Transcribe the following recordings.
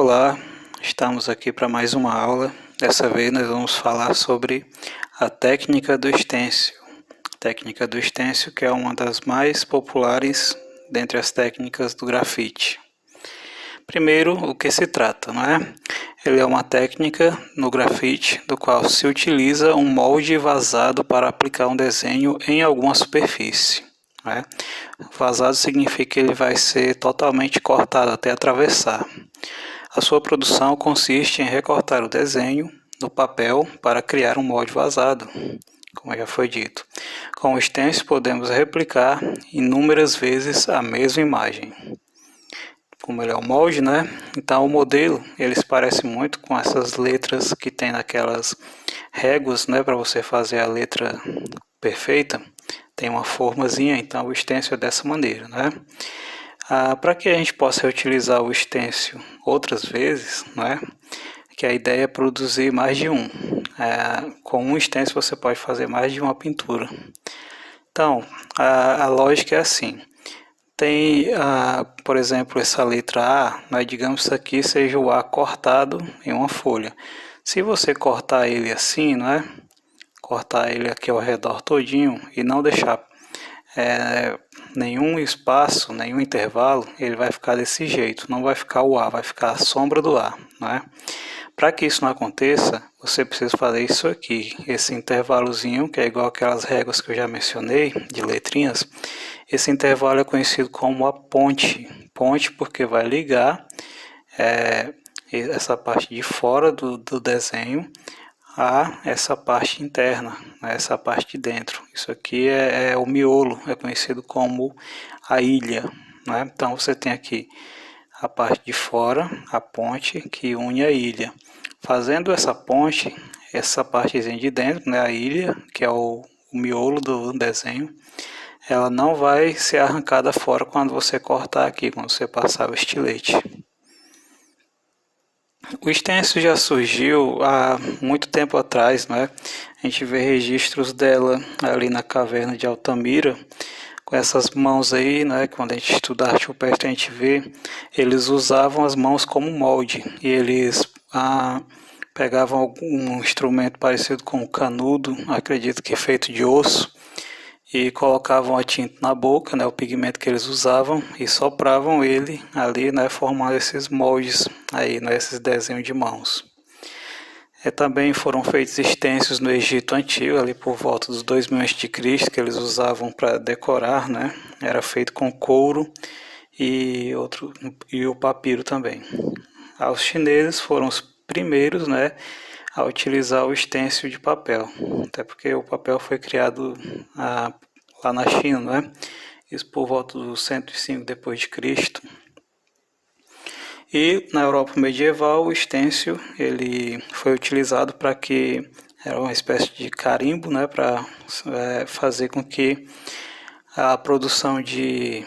Olá, estamos aqui para mais uma aula. Dessa vez nós vamos falar sobre a técnica do estêncil. A técnica do estêncil, que é uma das mais populares dentre as técnicas do grafite. Primeiro, o que se trata, não é? Ele é uma técnica no grafite do qual se utiliza um molde vazado para aplicar um desenho em alguma superfície. Né? Vazado significa que ele vai ser totalmente cortado até atravessar. A sua produção consiste em recortar o desenho no papel para criar um molde vazado, como já foi dito. Com o stencil podemos replicar inúmeras vezes a mesma imagem. Como ele é o molde, né? Então o modelo, ele se parece muito com essas letras que tem naquelas réguas, né? Para você fazer a letra perfeita, tem uma formazinha, então o stencil é dessa maneira, né? Para que a gente possa reutilizar o stencil outras vezes, né? Que a ideia é produzir mais de um. Com um stencil você pode fazer mais de uma pintura. Então, a lógica é assim. Tem, por exemplo, essa letra A, né, digamos que isso aqui seja o A cortado em uma folha. Se você cortar ele assim, né, cortar ele aqui ao redor todinho e não deixar nenhum espaço, nenhum intervalo, ele vai ficar desse jeito, não vai ficar o A, vai ficar a sombra do A, né? Para que isso não aconteça, você precisa fazer isso aqui, esse intervalozinho, que é igual aquelas réguas que eu já mencionei, de letrinhas. Esse intervalo é conhecido como a ponte. Ponte porque vai ligar essa parte de fora do desenho a essa parte interna, né, essa parte de dentro. Isso aqui é o miolo, é conhecido como a ilha. Né? Então você tem aqui a parte de fora, a ponte que une a ilha. Fazendo essa ponte, essa partezinha de dentro, né, a ilha, que é o miolo do desenho, ela não vai ser arrancada fora quando você cortar aqui, quando você passar o estilete. O stencil já surgiu há muito tempo atrás, né? A gente vê registros dela ali na caverna de Altamira, com essas mãos aí, né? Quando a gente estuda arte rupestre, a gente vê, eles usavam as mãos como molde, e eles pegavam algum instrumento parecido com um canudo, acredito que feito de osso, e colocavam a tinta na boca, né, o pigmento que eles usavam, e sopravam ele ali, né, formando esses moldes aí, né, esses desenhos de mãos. Também foram feitos stencils no Egito Antigo, ali por volta dos 2000 a.C., que eles usavam para decorar, né, era feito com couro e o papiro também. Os chineses foram os primeiros, né, a utilizar o stencil de papel, até porque o papel foi criado lá na China, né? Isso por volta do 105 depois de Cristo. E na Europa medieval o stencil ele foi utilizado para que era uma espécie de carimbo, né, para fazer com que a produção de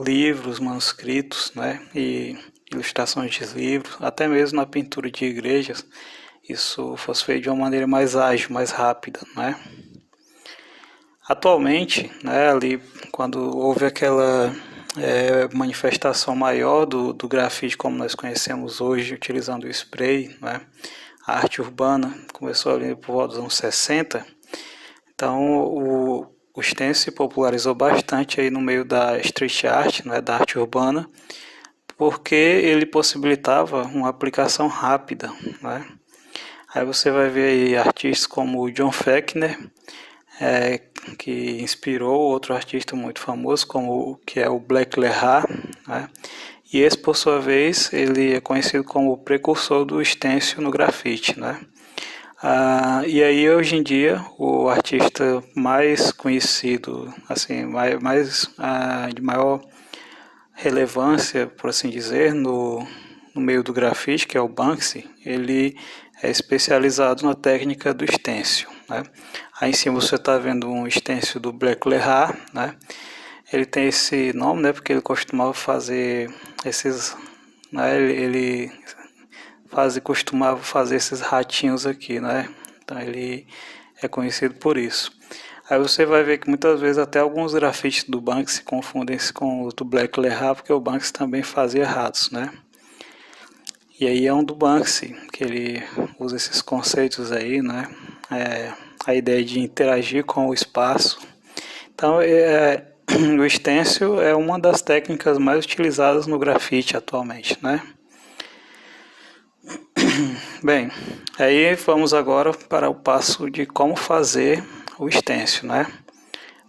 livros, manuscritos, né, e ilustrações de livros, até mesmo na pintura de igrejas, isso fosse feito de uma maneira mais ágil, mais rápida, né? Atualmente, né, ali quando houve aquela manifestação maior do grafite como nós conhecemos hoje, utilizando o spray, né, a arte urbana começou ali por volta dos anos 60, então o stencil se popularizou bastante aí no meio da street art, né, da arte urbana, porque ele possibilitava uma aplicação rápida, né? Aí você vai ver aí artistas como o John Fechner, que inspirou outro artista muito famoso, como que é o Black Lehar, né? E esse, por sua vez, ele é conhecido como o precursor do stencil no grafite, né? E aí, hoje em dia, o artista mais conhecido, assim, de maior relevância, por assim dizer, no meio do grafite, que é o Banksy, ele é especializado na técnica do stencil, né? Aí em cima você está vendo um stencil do Black Lehar, né? Ele tem esse nome, né, porque ele costumava fazer esses, né, ele costumava fazer esses ratinhos aqui, né? Então ele é conhecido por isso. Aí você vai ver que muitas vezes até alguns grafites do Banksy se confundem com o do Black Lehar, porque o Banksy também fazia ratos, né? E aí é um do Banksy, que ele usa esses conceitos aí, né? A ideia de interagir com o espaço. Então, o stencil é uma das técnicas mais utilizadas no grafite atualmente, né? Bem, aí vamos agora para o passo de como fazer o stencil, né?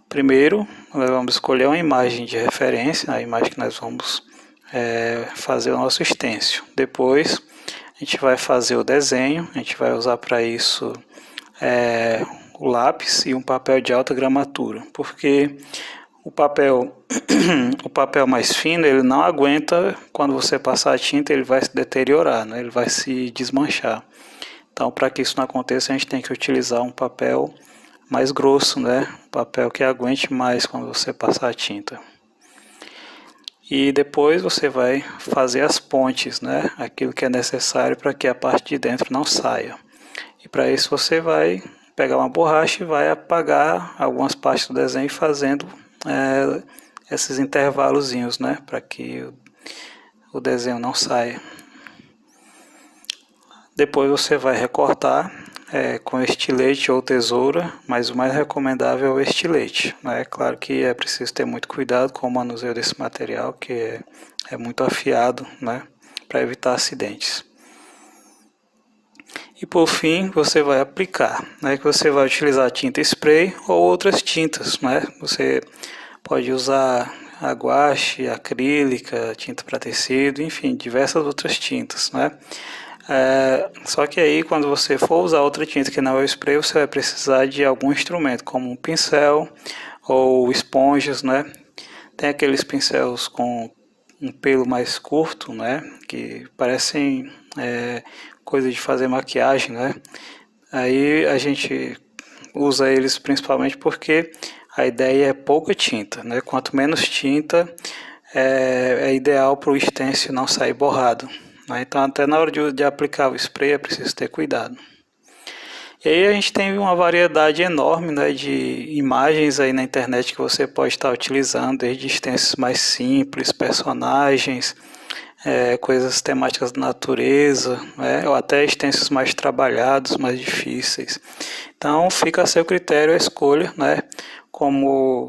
Primeiro, nós vamos escolher uma imagem de referência, a imagem que nós vamos fazer o nosso stencil. Depois, a gente vai fazer o desenho, a gente vai usar para isso o lápis e um papel de alta gramatura, porque o papel, o papel mais fino, ele não aguenta, quando você passar a tinta, ele vai se deteriorar, né? Ele vai se desmanchar. Então, para que isso não aconteça, a gente tem que utilizar um papel mais grosso, né? Um papel que aguente mais quando você passar a tinta. E depois você vai fazer as pontes, né? Aquilo que é necessário para que a parte de dentro não saia. E para isso você vai pegar uma borracha e vai apagar algumas partes do desenho fazendo esses intervalozinhos, né? Para que o desenho não saia. Depois você vai recortar com estilete ou tesoura, mas o mais recomendável é o estilete, né? Claro que é preciso ter muito cuidado com o manuseio desse material, que é muito afiado, né? Para evitar acidentes. E por fim, você vai aplicar, né? Que você vai utilizar tinta spray ou outras tintas, né? Você pode usar a guache, acrílica, tinta para tecido, enfim, diversas outras tintas, né? Só que aí, quando você for usar outra tinta que não é o spray, você vai precisar de algum instrumento, como um pincel ou esponjas, né? Tem aqueles pincéis com um pelo mais curto, né? Que parecem coisa de fazer maquiagem, né? Aí a gente usa eles principalmente porque a ideia é pouca tinta, né? Quanto menos tinta, é ideal para o stencil não sair borrado. Então, até na hora de aplicar o spray é preciso ter cuidado. E aí a gente tem uma variedade enorme, né, de imagens aí na internet que você pode estar utilizando, desde stencils mais simples, personagens, coisas temáticas da natureza, né, ou até stencils mais trabalhados, mais difíceis. Então fica a seu critério a escolha, né, como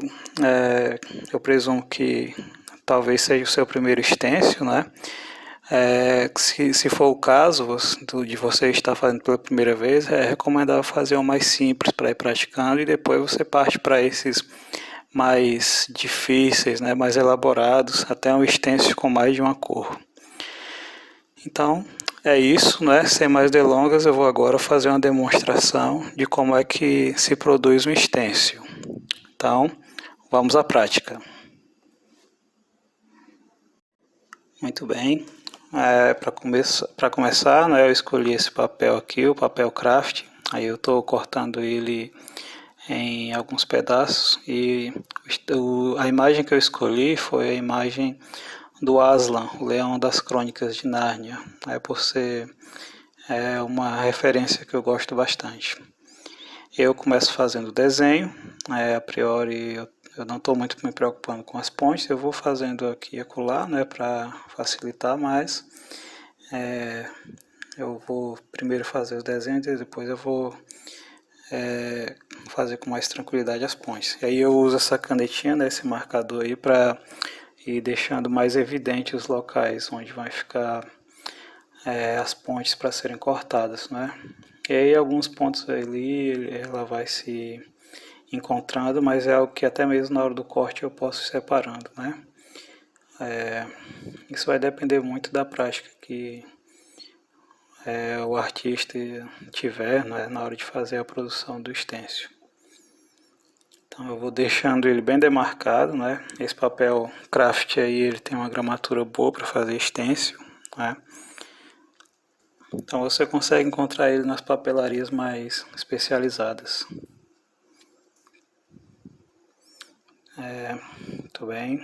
eu presumo que talvez seja o seu primeiro stencil, né? Se for o caso de você estar fazendo pela primeira vez, é recomendável fazer o mais simples para ir praticando e depois você parte para esses mais difíceis, né, mais elaborados, até um stencil com mais de uma cor. Então, é isso, né? Sem mais delongas, eu vou agora fazer uma demonstração de como é que se produz um stencil. Então, vamos à prática. Muito bem. Para começar, né, eu escolhi esse papel aqui, o papel craft. Aí eu estou cortando ele em alguns pedaços e a imagem que eu escolhi foi a imagem do Aslan, o Leão das Crônicas de Nárnia, por ser uma referência que eu gosto bastante. Eu começo fazendo o desenho, a priori eu não estou muito me preocupando com as pontes, eu vou fazendo aqui e acolá, né, para facilitar mais. Eu vou primeiro fazer os desenhos e depois eu vou fazer com mais tranquilidade as pontes. E aí eu uso essa canetinha, né, esse marcador aí, para ir deixando mais evidente os locais onde vai ficar as pontes para serem cortadas, né? E aí alguns pontos ali ela vai se encontrando, mas é algo que até mesmo na hora do corte eu posso ir separando, né? Isso vai depender muito da prática que o artista tiver, né, na hora de fazer a produção do stencil. Então eu vou deixando ele bem demarcado, né? Esse papel craft aí ele tem uma gramatura boa para fazer stencil, né? Então você consegue encontrar ele nas papelarias mais especializadas. Muito bem.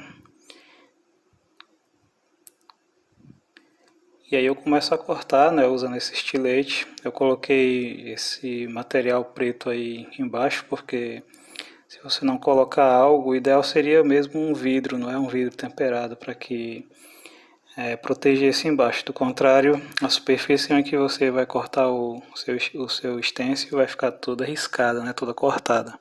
E aí eu começo a cortar, né, usando esse estilete. Eu coloquei esse material preto aí embaixo porque se você não colocar algo, o ideal seria mesmo um vidro, não é um vidro temperado, para que proteger esse embaixo. Do contrário, a superfície em que você vai cortar o seu stencil vai ficar toda riscada, né, toda cortada.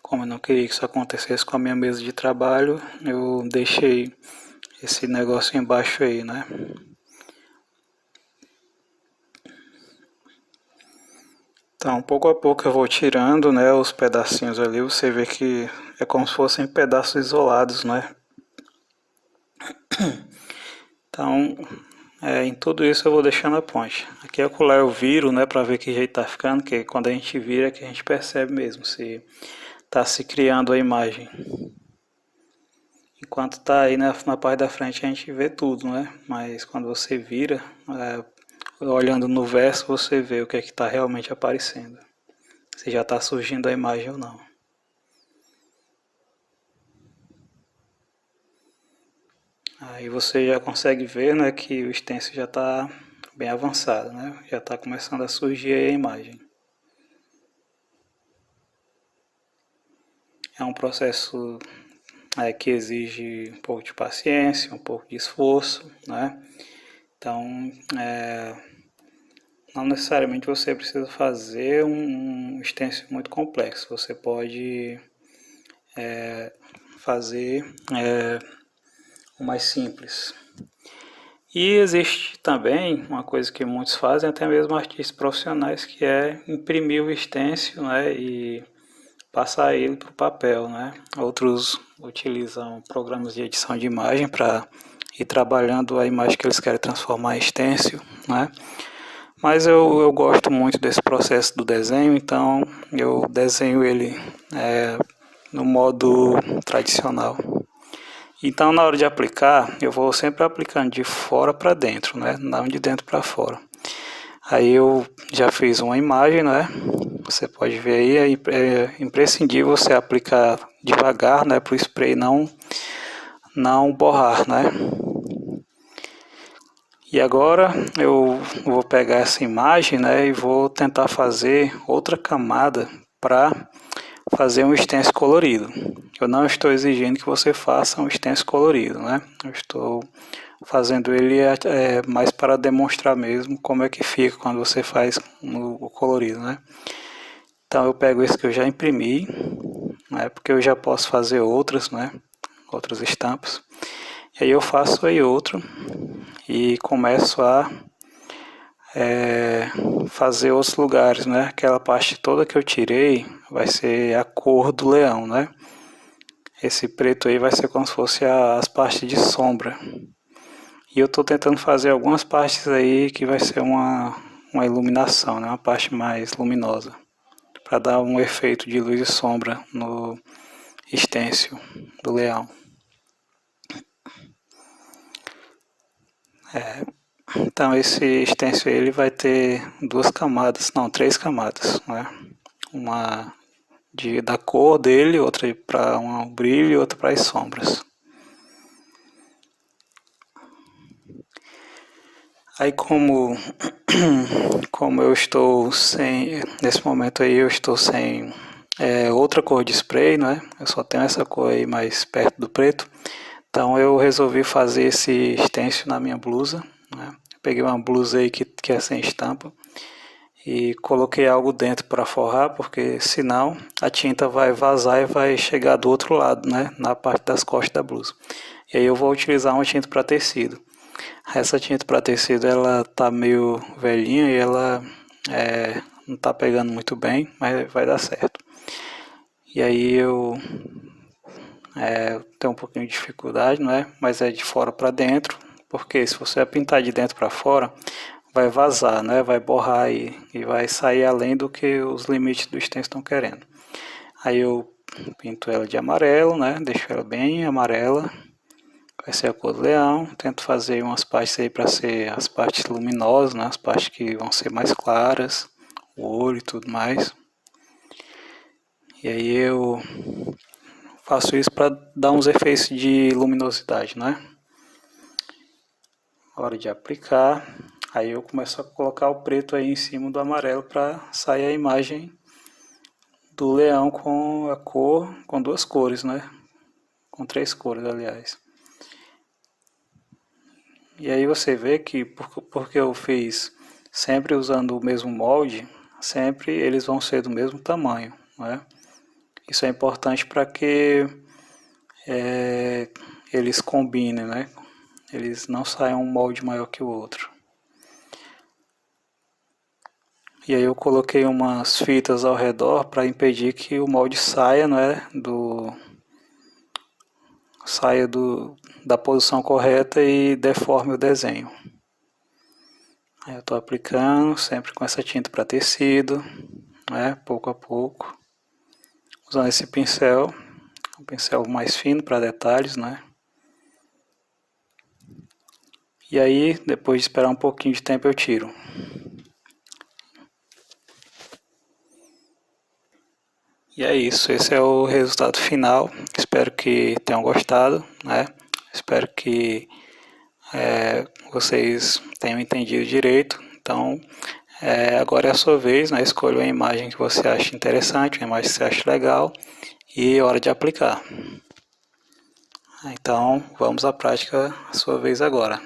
Como eu não queria que isso acontecesse com a minha mesa de trabalho, eu deixei esse negócio embaixo aí, né? Então, pouco a pouco eu vou tirando, né, os pedacinhos ali, você vê que é como se fossem pedaços isolados, né? Então, em tudo isso eu vou deixando a ponte. Aqui e acolá eu viro, né, para ver que jeito tá ficando, que quando a gente vira é que a gente percebe mesmo se tá se criando a imagem. Enquanto tá aí na parte da frente a gente vê tudo, né? Mas quando você vira, olhando no verso, você vê o que é que está realmente aparecendo. Se já está surgindo a imagem ou não. Aí você já consegue ver, né, que o stencil já está bem avançado, né? Já está começando a surgir aí a imagem. É um processo que exige um pouco de paciência, um pouco de esforço, né? Então, não necessariamente você precisa fazer um stencil muito complexo. Você pode fazer o mais simples. E existe também uma coisa que muitos fazem, até mesmo artistas profissionais, que é imprimir o stencil, né, e passar ele para o papel, né? Outros utilizam programas de edição de imagem para ir trabalhando a imagem que eles querem transformar em stencil, né? Mas eu gosto muito desse processo do desenho, então eu desenho ele no modo tradicional. Então, na hora de aplicar, eu vou sempre aplicando de fora para dentro, né? Não de dentro para fora. Aí eu já fiz uma imagem, né? Você pode ver aí, é imprescindível você aplicar devagar, né? Para o spray não borrar, né? E agora eu vou pegar essa imagem, né? E vou tentar fazer outra camada para fazer um stencil colorido. Eu não estou exigindo que você faça um stencil colorido, né? Eu estou fazendo ele mais para demonstrar mesmo como é que fica quando você faz o colorido, né? Então eu pego esse que eu já imprimi, né? Porque eu já posso fazer outras, né? Outras estampas. E aí eu faço aí outro e começo a fazer outros lugares, né? Aquela parte toda que eu tirei vai ser a cor do leão, né? Esse preto aí vai ser como se fosse as partes de sombra. E eu estou tentando fazer algumas partes aí que vai ser uma iluminação, né? Uma parte mais luminosa, para dar um efeito de luz e sombra no stencil do leão. Então esse stencil ele vai ter duas camadas, não, três camadas, né? Uma da cor dele, outra para um brilho e outra para as sombras. Aí como eu estou sem, nesse momento aí eu estou sem outra cor de spray, né? Eu só tenho essa cor aí mais perto do preto. Então eu resolvi fazer esse stencil na minha blusa, né? Peguei uma blusa aí que é sem estampa e coloquei algo dentro para forrar, porque senão a tinta vai vazar e vai chegar do outro lado, né? Na parte das costas da blusa. E aí eu vou utilizar uma tinta para tecido. Essa tinta para tecido ela tá meio velhinha e ela não tá pegando muito bem, mas vai dar certo. E aí eu tenho um pouquinho de dificuldade, não é? Mas é de fora para dentro, porque se você pintar de dentro para fora, vai vazar, né? Vai borrar e vai sair além do que os limites do stencil estão querendo. Aí eu pinto ela de amarelo, né? Deixo ela bem amarela. Vai ser a cor do leão. Tento fazer umas partes aí para ser as partes luminosas, né? As partes que vão ser mais claras, o olho e tudo mais. E aí eu faço isso para dar uns efeitos de luminosidade, né? Hora de aplicar. Aí eu começo a colocar o preto aí em cima do amarelo para sair a imagem do leão com a cor, com duas cores, né? Com três cores, aliás. E aí você vê que porque eu fiz sempre usando o mesmo molde, sempre eles vão ser do mesmo tamanho, né? Isso é importante para que eles combinem, né? Eles não saiam um molde maior que o outro. E aí eu coloquei umas fitas ao redor para impedir que o molde saia, né, saia da posição correta e deforme o desenho. Aí eu estou aplicando sempre com essa tinta para tecido, né, pouco a pouco, usando esse pincel, um pincel mais fino para detalhes, né. E aí, depois de esperar um pouquinho de tempo, eu tiro. E é isso, esse é o resultado final. Espero que tenham gostado, né? Espero que vocês tenham entendido direito. Então, agora é a sua vez, né? Escolha uma imagem que você acha interessante, uma imagem que você acha legal e é hora de aplicar. Então, vamos à prática, a sua vez agora.